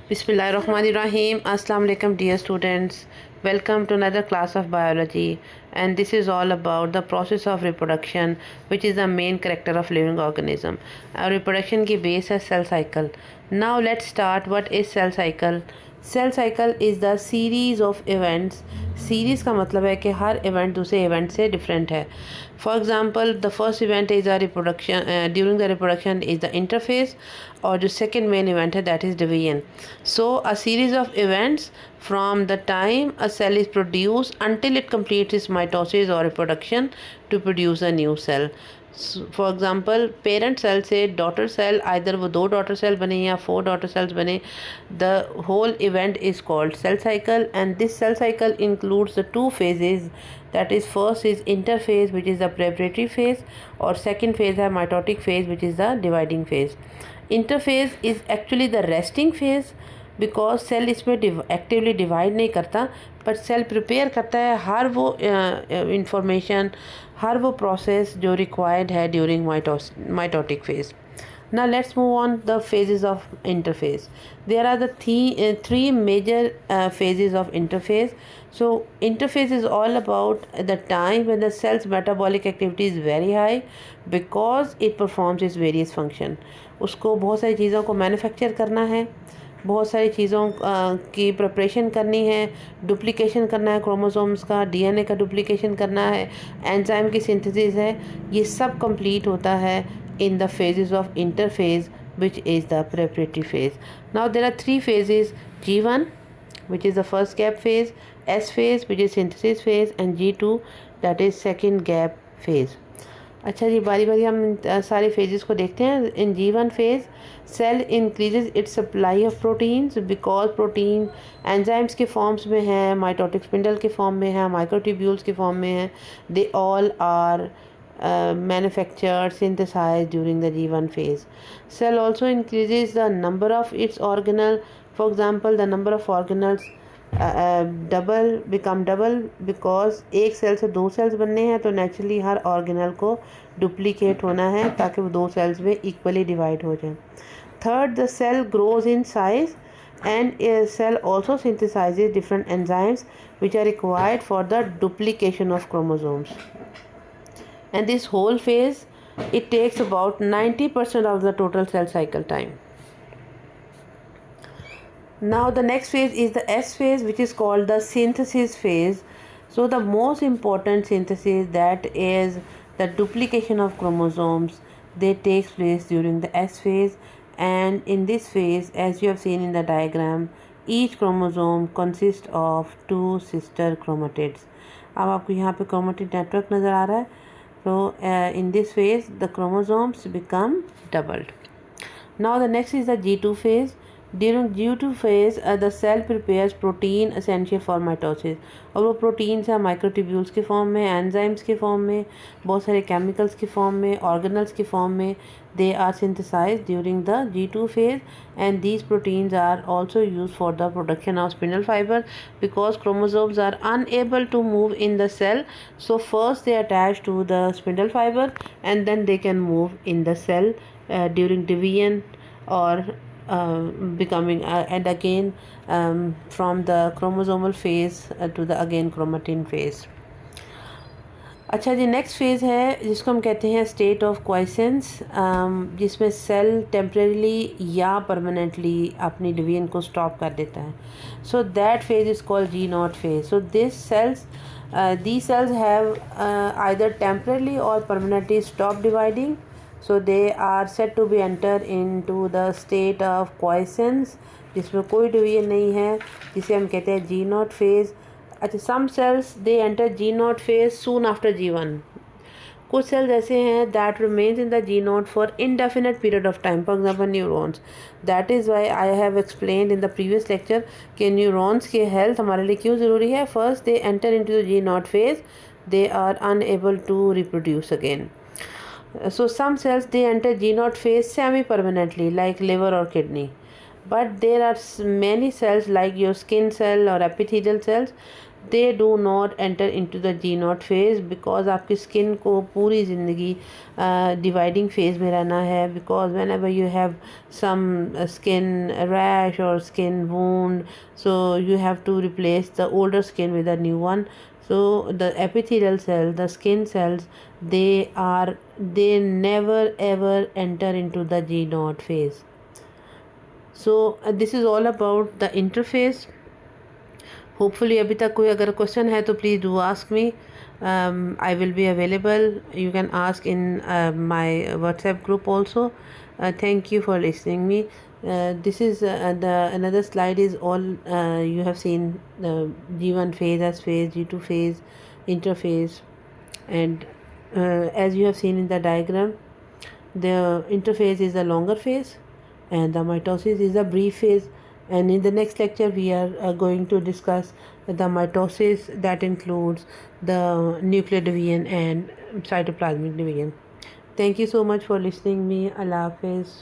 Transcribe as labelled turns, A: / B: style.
A: Bismillahirrahmanirrahim. Assalamu alaikum, dear students. Welcome to another class of biology, and this is all about the process of reproduction, which is the main character of living organism. Our reproduction की base है cell cycle. Now let's start. What is cell cycle? Cell cycle is the series of events. Series का मतलब है कि हर event दूसरे event से different है. For example the first event is the reproduction. During the reproduction is the interface. और जो second main event है that is division. So a series of events from the time a cell is produced until it completes its mitosis or reproduction to produce a new cell. For example parent cell से daughter cell, either वो 2 daughter cell बने या 4 daughter cells बने, the whole event is called cell cycle. And this cell cycle includes the 2 phases. That is first is interphase which is the preparatory phase, और second phase है mitotic phase which is the dividing phase. Interphase is actually the resting phase because cell इसमें actively divide नहीं करता, पर cell prepare करता है हर वो information, हर वो प्रोसेस जो रिक्वायर्ड है during mitotic phase. Now let's move on the phases of interphase. There are the three major phases of interphase. So interphase is all about the time when the cell's metabolic activity is very high because it performs its various function. उसको बहुत सारी चीज़ों को manufacture करना है, बहुत सारी चीज़ों की प्रिपरेशन करनी है, डुप्लीकेशन करना है क्रोमोसोम्स का, डीएनए का डुप्लीकेशन करना है, एंजाइम की सिंथेसिस है, ये सब कंप्लीट होता है in the phases of interphase, which is the preparatory phase. Now there are 3 phases: G1, which is the first gap phase, S phase, which is synthesis phase, and G2, that is second gap phase. अच्छा जी, बारी बारी हम सारे phases को देखते हैं. In G1 phase cell increases its supply of proteins because protein enzymes के forms में है, माइटोटिक स्पिंडल के फॉर्म में है, माइक्रोट्यूब्यूल्स के फॉर्म में है. They all are manufactured, synthesized during the G1 phase. Cell also increases the number of its organelle. For example, the number of organelles become double because एक cell से 2 sales बनने हैं, तो नेचुरली हर organelle को duplicate होना है ताकि वो 2 सेल्स में इक्वली डिवाइड हो जाए. Third, the cell grows in size and a cell also synthesizes different enzymes which are required for the duplication of chromosomes. And this whole phase, it takes about 90% of the total cell cycle time. Now the next phase is the S phase, which is called the synthesis phase. So the most important synthesis, that is the duplication of chromosomes, they takes place during the S phase. And in this phase, as you have seen in the diagram, each chromosome consists of 2 sister chromatids. अब आपको यहाँ पे chromatid network नज़र आ रहा है. So in this phase the chromosomes become doubled. Now the next is the G2 phase. During G2 phase the cell prepares protein essential for mitosis. और वो proteins हैं माइक्रोट्यूब्यूल्स के फॉर्म में, एंजाइम्स के form में, बहुत सारे केमिकल्स के फॉर्म में, ऑर्गेनल्स के फॉर्म में. They are synthesized during the G2 phase, and these proteins are also used for the production of spindle fiber because chromosomes are unable to move in the cell. So first they attach to the spindle fiber and then they can move in the cell during division or becoming and again from the chromosomal phase to the again chromatin phase. अच्छा जी, next phase है जिसको हम कहते हैं state of क्वाइसेंस, जिसमें cell temporarily या permanently अपनी division को स्टॉप कर देता है. So that phase is called G0 phase. So these cells have either temporarily or permanently stopped dividing. So they are said to be entered into the state of quiescence, जिसमें कोई division नहीं है, जिसे हम कहते हैं G0 फेज. अच्छा, some cells they enter G0 phase soon after G1. कुछ सेल्स ऐसे हैं that remains in the G0 for indefinite period of time. For example neurons. That is why I have explained in the previous lecture कि neurons की health हमारे लिए क्यों ज़रूरी है. First they enter into the G0 phase, they are unable to reproduce again. So some cells they enter G0 phase semi-permanently like liver or kidney. But there are many cells like your skin cell or epithelial cells they do not enter into the G naught phase because आपकी skin को पूरी ज़िंदगी dividing phase में रहना है. Because whenever you have some skin rash or skin wound, so you have to replace the older skin with a new one. So the epithelial cells, the skin cells, they never ever enter into the G naught phase. So this is all about the interface. Hopefully अभी तक कोई अगर question है तो please do ask me. I will be available. You can ask in my WhatsApp group also. Thank you for listening me. This is the another slide is all you have seen G1 phase, S phase, G2 phase, interphase, and as you have seen in the diagram, the interphase is the longer phase and the mitosis is the brief phase. And in the next lecture we are going to discuss the mitosis that includes the nuclear division and cytoplasmic division. Thank you so much for listening me. Allah Hafiz.